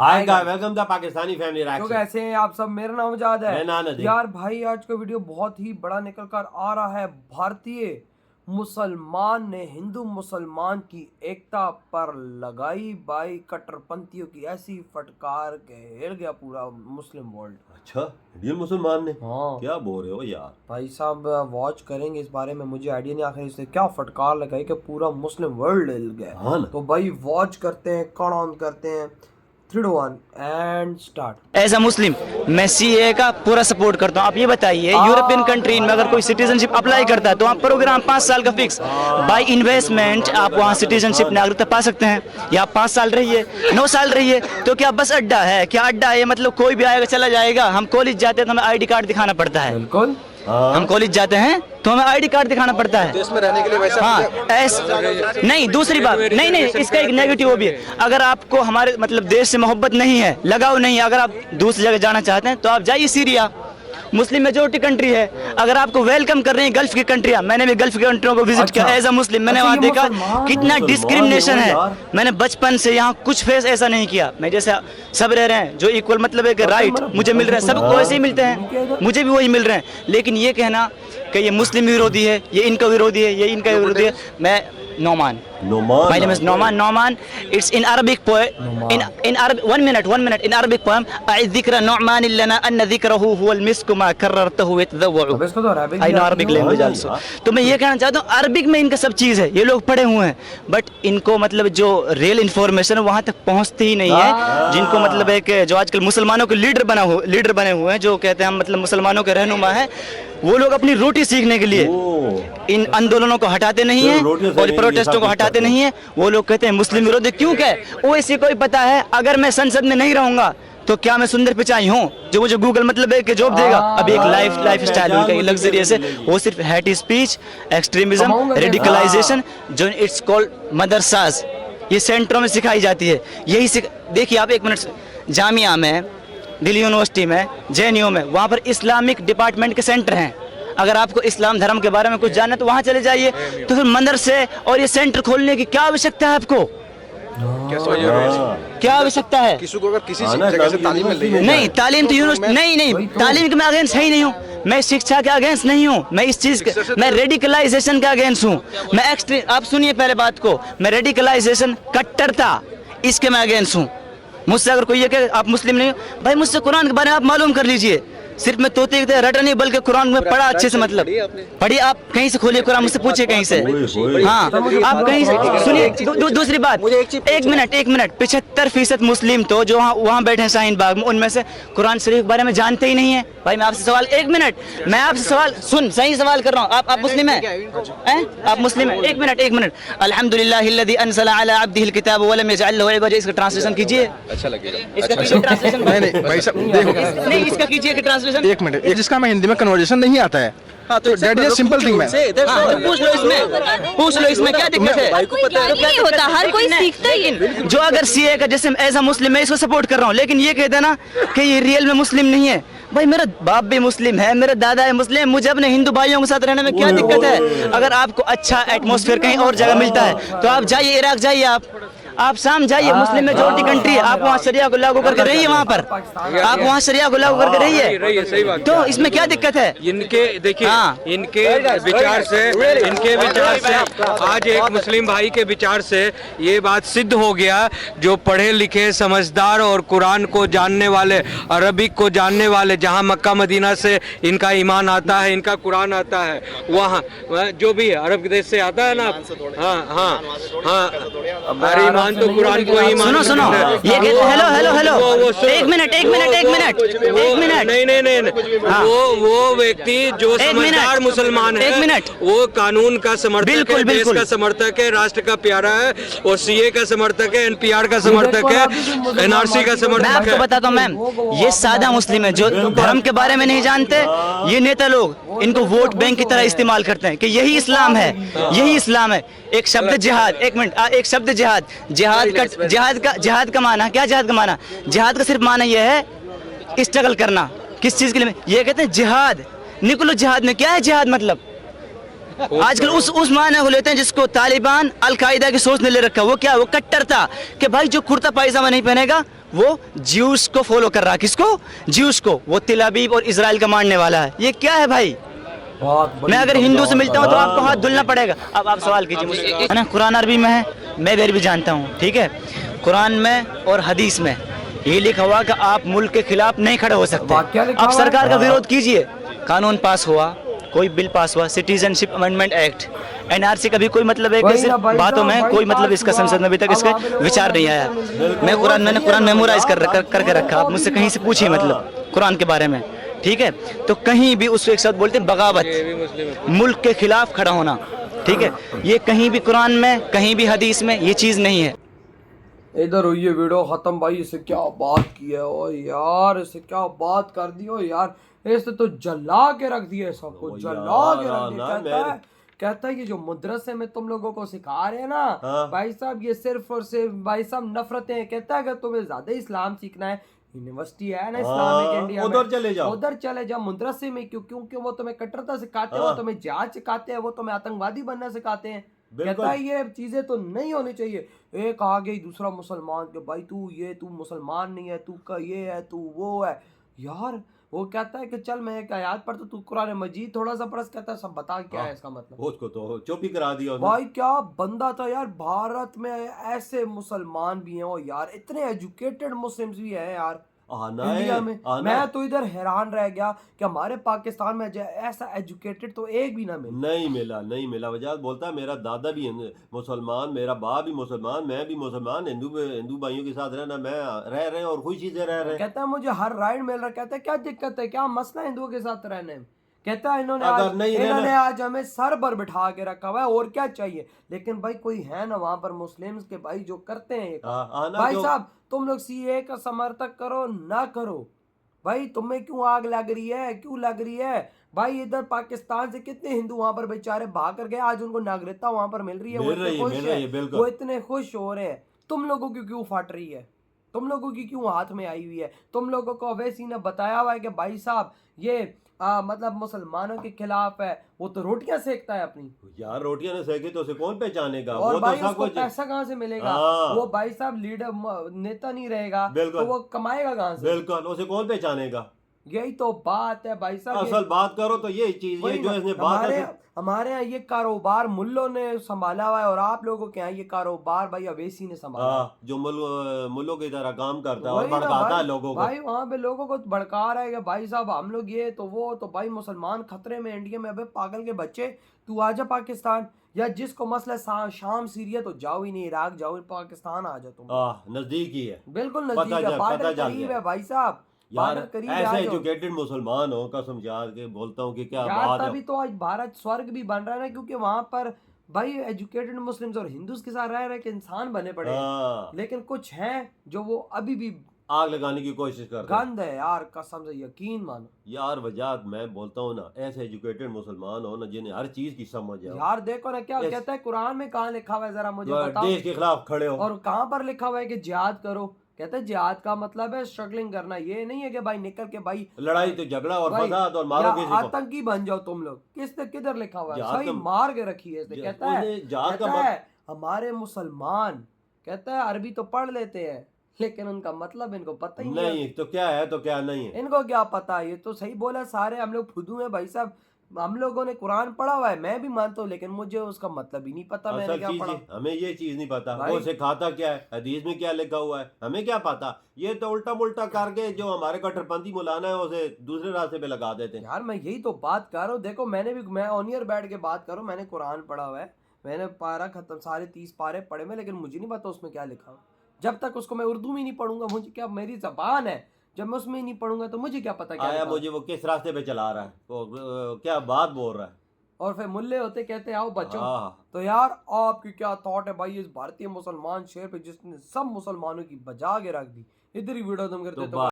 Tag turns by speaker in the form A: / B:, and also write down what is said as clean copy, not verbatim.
A: Hi guys, welcome the Pakistani family
B: तो
A: reaction.
B: कैसे हैं आप सब? मेरा नाम आजाद है।
A: मैं नाना जी।
B: यार भाई, आज का वीडियो बहुत ही बड़ा निकल कर आ रहा है। भारतीय मुसलमान ने हिंदू मुसलमान की एकता पर लगाई भाई कट्टरपंथियों की ऐसी फटकार के हिल गया पूरा मुस्लिम वर्ल्ड।
A: अच्छा, इंडियन मुसलमान ने?
B: हाँ
A: क्या बोल रहे हो यार?
B: भाई साहब, वॉच करेंगे इस बारे में। मुझे आइडिया नहीं आखिर इससे क्या फटकार लगाई कि पूरा मुस्लिम वर्ल्ड हिल गया।
A: हाँ ना।
B: तो भाई वॉच करते हैं, कौन ऑन करते हैं। 3 2 1 एंड स्टार्ट।
C: एज अ मुस्लिम मैं सीए का पूरा सपोर्ट करता हूँ। आप ये बताइए, यूरोपियन कंट्री में अगर कोई सिटीजनशिप अप्लाई करता है तो वहाँ प्रोग्राम 5 साल का फिक्स, बाय इन्वेस्टमेंट आप वहाँ सिटीजनशिप नागरिकता पा सकते हैं। या आप 5 साल रहिए, 9 साल रहिए, तो क्या बस अड्डा है? क्या अड्डा है? मतलब कोई भी आएगा चला जाएगा। हम कॉलेज जाते हैं तो हमें आईडी कार्ड दिखाना पड़ता है।
B: बिल्कुल,
C: हम कॉलेज जाते हैं तो हमें आईडी कार्ड दिखाना पड़ता है।
D: देश में रहने के लिए वैसा
C: हाँ नहीं, दूसरी बात नहीं, इसका एक नेगेटिव भी है। अगर आपको हमारे मतलब देश से मोहब्बत नहीं है, लगाव नहीं है, अगर आप दूसरी जगह जाना चाहते हैं तो आप जाइए सीरिया, मुस्लिम मेजोरिटी कंट्री है। अगर आपको वेलकम कर रही है गल्फ की कंट्रियां, मैंने भी गल्फ की कंट्रियों को विजिट किया एज अ मुस्लिम। मैंने वहाँ देखा कितना डिस्क्रिमिनेशन है। मैंने बचपन से यहाँ कुछ फेस ऐसा नहीं किया। मैं जैसे सब रह रहे हैं, जो इक्वल मतलब एक राइट मुझे मिल रहे हैं, सबको वैसे ही मिलते हैं, मुझे भी वही मिल रहे हैं। लेकिन ये कहना कि ये मुस्लिम विरोधी है, ये इनका विरोधी है, ये इनका विरोधी है, मैं Noman. My name is Noman. Noman. It's in Arabic poem. In Arabic. One minute. In Arabic poem. أعد ذكر نعمان لنا أن ذكره هو المسك ما كررته يتذوع. I know Arabic language also. तो मैं ये कहना चाहता हूँ, अरबिक में इनका सब चीज़ है, ये लोग पढ़े हुए हैं, बट इनको मतलब जो रियल इन्फॉर्मेशन है वहाँ तक पहुँचती ही नहीं है। जिनको मतलब एक जो आजकल मुसलमानों के लीडर बने हुए हैं, जो कहते हैं हम मतलब मुसलमानों के रहनुमा है, वो लोग अपनी रोटी सीखने के लिए इन आंदोलनों को हटाते नहीं है और प्रोटेस्टों को हटाते नहीं है। वो लोग कहते हैं मुस्लिम विरोधी। क्यों कहे वो? इसी को ही पता है, अगर मैं संसद में नहीं रहूंगा तो क्या मैं सुंदर पिचाई हूँ जो मुझे गूगल मतलब है कि जॉब देगा? अभी एक लाइफ स्टाइल उनका लग्जरियस है। वो सिर्फ हेट स्पीच, एक्सट्रीमिज्म, रेडिकलाइजेशन, जो इट्स कॉल्ड मदरसाज, ये सेंटरों में सिखाई जाती है। यही देखिए आप, एक मिनट, जामिया में, दिल्ली यूनिवर्सिटी में, JNU में, वहाँ पर इस्लामिक डिपार्टमेंट के सेंटर हैं। अगर आपको इस्लाम धर्म के बारे में कुछ जानना है तो वहाँ चले जाइए। तो फिर मदरसे और ये सेंटर खोलने की क्या आवश्यकता है आपको? क्या आवश्यकता है?
D: किसी को अगर किसी जगह से तालीम मिल रही है,
C: नहीं तालीम तो यूनिवर्सिटी नहीं, तालीम के मैं अगेंस्ट है ही नहीं हूँ। मैं शिक्षा के अगेंस्ट नहीं हूँ, मैं इस चीज के, मैं रेडिकलाइजेशन के अगेंस्ट हूँ। मैं आप सुनिए पहले बात को, मैं रेडिकलाइजेशन, कट्टरता, इसके मैं अगेंस्ट हूँ। मुझसे अगर कोई ये कहे आप मुस्लिम नहीं हो, भाई मुझसे कुरान के बारे में आप मालूम कर लीजिए। सिर्फ मैं तोते रटा नहीं, बल्कि कुरान में पढ़ा अच्छे से, मतलब पढ़िए आप, कहीं से खोलिए कुरान, मुझसे पूछिए कहीं से। हाँ आप कहीं से सुनिए। दूसरी बात, एक मिनट, 75% मुस्लिम तो जो वहाँ बैठे हैं शाहीन बाग में, उनमें से कुरान शरीफ के बारे में जानते ही नहीं है। भाई मैं आपसे सवाल, एक मिनट, मैं आपसे सवाल सही सवाल कर रहा हूँ। आप मुस्लिम हैं? आप मुस्लिम हैं? एक मिनट। अल्हम्दुलिल्लाहिल्लज़ी अनज़ला अला अब्दिहिल किताब व लम यजअल लहु इवजा, इसका ट्रांसलेशन कीजिए। अच्छा लगेगा इसका ट्रांसलेशन?
D: नहीं भाई साहब देखो,
C: नहीं इसका कीजिए कि ट्रांसलेशन।
D: एक मिनट, जिसका मैं हिंदी में कन्वर्सेशन नहीं आता है, हाँ तो that is a simple thing.
C: पूछ लो इसमें क्या दिक्कत है?
E: नहीं होता, हर कोई सीखता ही है।
C: जो अगर सीए का, जैसे एज अ मुस्लिम मैं इसको सपोर्ट कर रहा हूँ, लेकिन ये कहते हैं ना कि ये रियल में मुस्लिम नहीं है। भाई मेरा बाप भी मुस्लिम है, मेरा दादा है मुस्लिम, मुझे अपने हिंदू भाइयों के साथ रहने में क्या दिक्कत है? अगर आपको अच्छा एटमॉस्फेयर कहीं और जगह मिलता है तो आप जाइए, इराक जाइए, आप शाम जाइए, मुस्लिम मेजोरिटी कंट्री है, आप वहाँ शरिया को लागू करके रहिए, वहाँ पर आप वहाँ शरिया को लागू करके रहिए।
F: सही बात।
C: तो इसमें क्या दिक्कत है?
F: इनके देखिए, इनके विचार से आज एक मुस्लिम भाई के विचार से ये बात सिद्ध हो गया, जो पढ़े लिखे, समझदार और कुरान को जानने वाले, अरबिक को जानने वाले, जहाँ मक्का मदीना से इनका ईमान आता है, इनका कुरान आता है, वहाँ जो भी है अरब देश से आता है ना। हाँ अरे ईमान तो कुरान को ही मान।
C: सुनो ये हेलो एक मिनट
F: नहीं, वो व्यक्ति जो समझदार मुसलमान है,
C: एक मिनट,
F: वो कानून का समर्थक है, देश का समर्थक है, राष्ट्र का प्यारा है, और सीए का समर्थक है, NPR का समर्थक है, NRC का समर्थक है।
C: मैं आपको बताता हूँ मैम, ये सादा मुस्लिम है जो धर्म के बारे में नहीं जानते। ये नेता लोग इनको वोट बैंक की तरह इस्तेमाल करते हैं कि यही इस्लाम है, यही इस्लाम है। एक शब्द जिहाद, एक मिनट, एक शब्द जिहाद का माना क्या? जिहाद का सिर्फ माना यह है स्ट्रगल करना। किस चीज के लिए? ये कहते हैं जिहाद, निकलो जिहाद में। क्या है जिहाद मतलब? आजकल उस माना को लेते हैं जिसको तालिबान, अल कायदा की सोच ने ले रखा। वो क्या? वो कट्टरता कि भाई जो कुर्ता पायजामा नहीं पहनेगा وہ ज्यूस को फॉलो कर रहा है. किसको? ज्यूस को. वो तिल अबीब और इजराइल का मानने वाला है. ये क्या है भाई? मैं अगर हिंदू से मिलता हूँ तो आपको हाथ धुलना पड़ेगा. अब आप सवाल कीजिए मुझसे, है ना. कुरान अरबी में है, मैं भी अरबी जानता हूँ, ठीक है. कुरान में और हदीस में ये लिखा हुआ कि आप मुल्क के खिलाफ नहीं खड़े हो सकते. आप सरकार का विरोध कीजिए. कानून पास हुआ, कोई बिल पास हुआ, सिटीजनशिप अमेंडमेंट एक्ट, एनआरसी का भी कोई मतलब है कि सिर्फ बातों में, कोई मतलब इसका संसद में अभी तक इसका विचार नहीं आया. मैंने कुरान मेमोराइज करके रखा. आप मुझसे कहीं से पूछिए मतलब कुरान के बारे में, ठीक है. तो कहीं भी उसको एक शब्द बोलते हैं बगावत, मुल्क के खिलाफ खड़ा होना, ठीक है. ये कहीं भी कुरान में, कहीं भी हदीस में ये चीज़ नहीं है.
B: इधर हुई ये वीडियो खत्म. भाई इससे क्या बात की है, ओ यार इससे क्या बात कर दी हो यार. इससे तो जला के रख दिया, सबको जला के रख दिया. कहता है ये जो मदरसे में तुम लोगों को सिखा रहे हैं ना भाई साहब, ये सिर्फ और सिर्फ भाई साहब नफरतें हैं. कहता है अगर तुम्हें ज्यादा इस्लाम सीखना है, यूनिवर्सिटी है ना इस्लामिक इंडिया में, उधर चले जाओ मदरसे में. क्योंकि वो तुम्हें कट्टरता सिखाते हैं, वो तुम्हें जिहाद सिखाते हैं, वो तुम्हें आतंकवादी बनना सिखाते हैं. कहता है ये चीजें तो नहीं होनी चाहिए. एक आ गई दूसरा मुसलमान के भाई तू ये, तू मुसलमान नहीं है, तू का ये है, तू वो है. यार वो कहता है कि चल मैं एक आयत पढ़ता, तू कुरान मजीद थोड़ा सा पढ़. कहता है सब बता क्या है इसका मतलब.
A: उसको तो चुप ही करा दिया
B: भाई. क्या बंदा था यार. भारत में ऐसे मुसलमान भी हैं, और यार इतने एजुकेटेड मुस्लिम्स भी हैं यार इंडिया में. मैं तो इधर हैरान रह गया कि हमारे पाकिस्तान में ऐसा एजुकेटेड तो एक भी ना मिला.
A: नहीं मिला. वजह बोलता है मेरा दादा भी मुसलमान, मेरा बाप भी मुसलमान, मैं भी मुसलमान, हिंदू भाइयों के साथ रहना, मैं रह रहे और खुशी से रह रहे.
B: कहता है मुझे हर राइट मिल रहा. कहता है क्या दिक्कत है, क्या मसला हिंदुओं के साथ रहने में. कहता है इन्होंने आज हमें सर पर बिठा के रखा हुआ है, और क्या चाहिए. लेकिन भाई कोई है ना वहां पर मुस्लिम्स के भाई जो करते हैं भाई साहब. तुम लोग सीए का समर्थक करो ना करो भाई, तुम्हें क्यों आग लग रही है, क्यों लग रही है भाई. इधर पाकिस्तान से कितने हिंदू वहां पर बेचारे भाग कर गए, आज उनको नागरिकता वहां पर मिल रही है, वो इतने खुश हो रहे हैं. तुम लोगों की क्यों फट रही है, तुम लोगों की क्यों हाथ में आई हुई है. तुम लोगों को अवैसी ने बताया हुआ है कि भाई साहब ये मतलब मुसलमानों के खिलाफ है. वो तो रोटियां सेकता है अपनी.
A: यार रोटियां ने सेके तो उसे कौन पहचानेगा.
B: और
A: वो
B: भाई
A: तो
B: उसको पैसा कहाँ से मिलेगा. वो भाई साहब लीडर नेता नहीं रहेगा तो वो कमाएगा कहाँ से.
A: बिल्कुल, उसे कौन पहचानेगा.
B: यही तो बात है भाई साहब.
A: असल बात करो तो ये चीज ये जो इसने बात
B: हमारे यहाँ ये कारोबार मुल्लों ने संभाला हुआ है, और आप लोगों के यहाँ ये कारोबार भाई अवैसी ने संभाला.
A: जो मुल्लों की तरह काम करता है और भड़काता है लोगों को.
B: भाई वहाँ पे लोगों को भड़का रहा है कि भाई साहब हम लोग ये तो वो, तो भाई मुसलमान खतरे में इंडिया में. अबे पागल के बच्चे, तू आजा पाकिस्तान, या जिसको मसला शाम सीरिया तो जाओ ही नहीं, इराक जाओ, पाकिस्तान आ जा. तुम
A: नजदीक ही है,
B: बिल्कुल नजदीक है, बॉर्डर करीब है भाई साहब.
A: यार ऐसे एजुकेटेड मुसलमान हो, कसम याद के बोलता हूँ कि क्या बात है.
B: तभी तो आज भारत स्वर्ग भी बन रहा है ना, क्योंकि वहाँ पर भाई एजुकेटेड मुस्लिम्स और हिंदूज के साथ रह रहे के इंसान बने पड़े. लेकिन कुछ हैं जो वो अभी भी
A: आग लगाने की कोशिश कर रहे हैं.
B: गंद है यार, कसम से यकीन मानो
A: यार. वजह मैं बोलता हूँ ना, ऐसे एजुकेटेड मुसलमान हो ना जिन्हें हर चीज की समझ है.
B: यार देखो ना क्या कहता है कुरान में, कहाँ लिखा हुआ है जरा मुझे बताओ.
A: देश के खिलाफ खड़े हो.
B: और कहाँ पर लिखा हुआ है कि जिहाद करो. कहते हैं जिहाद का मतलब है स्ट्रगलिंग करना. ये नहीं है कि भाई निकल के भाई
A: लड़ाई तो झगड़ा और फसाद और मारो किसी को,
B: आतंकी बन जाओ तुम लोग. किधर लिखा हुआ है, सही मार के रखी है. कहता है हमारे मुसलमान, कहता है अरबी तो पढ़ लेते हैं लेकिन उनका मतलब इनको पता ही
A: नहीं. तो क्या है तो क्या नहीं है,
B: इनको क्या पता है. ये तो सही बोला, सारे हम लोग फुदू हैं भाई साहब. हम लोगों ने कुरान पढ़ा हुआ है, मैं भी मानता हूँ, लेकिन मुझे उसका मतलब ही नहीं पता. मैंने क्या पढ़ा,
A: हमें ये चीज नहीं पता वो सिखाता क्या है, हदीस में क्या लिखा हुआ है, हमें क्या पता. ये तो उल्टा मुल्टा करके जो हमारे कट्टरपंथी मौलाना है उसे दूसरे रास्ते पे लगा देते हैं.
B: यार मैं यही तो बात कर रहा हूँ. देखो मैं ऑनियर बैठ के बात कर रहा हूँ. मैंने कुरान पढ़ा हुआ है, मैंने पारा खत्म, सारे 30 पारे पढ़े में, लेकिन मुझे नहीं पता उसमें क्या लिखा हुआ. जब तक उसको मैं उर्दू में नहीं पढ़ूंगा, मुझे क्या, मेरी जबान है, जब मैं उसमें नहीं पढ़ूंगा तो मुझे क्या पता क्या
A: आया मुझे वो किस रास्ते पे चला रहा है, क्या बात बोल रहा है.
B: और फिर मुल्ले होते कहते आओ बच्चों. तो यार आपकी क्या थॉट है भाई इस भारतीय मुसलमान शेर पे जिसने सब मुसलमानों की बजा के रख दी. इधर ही वीडियो तुम करते तो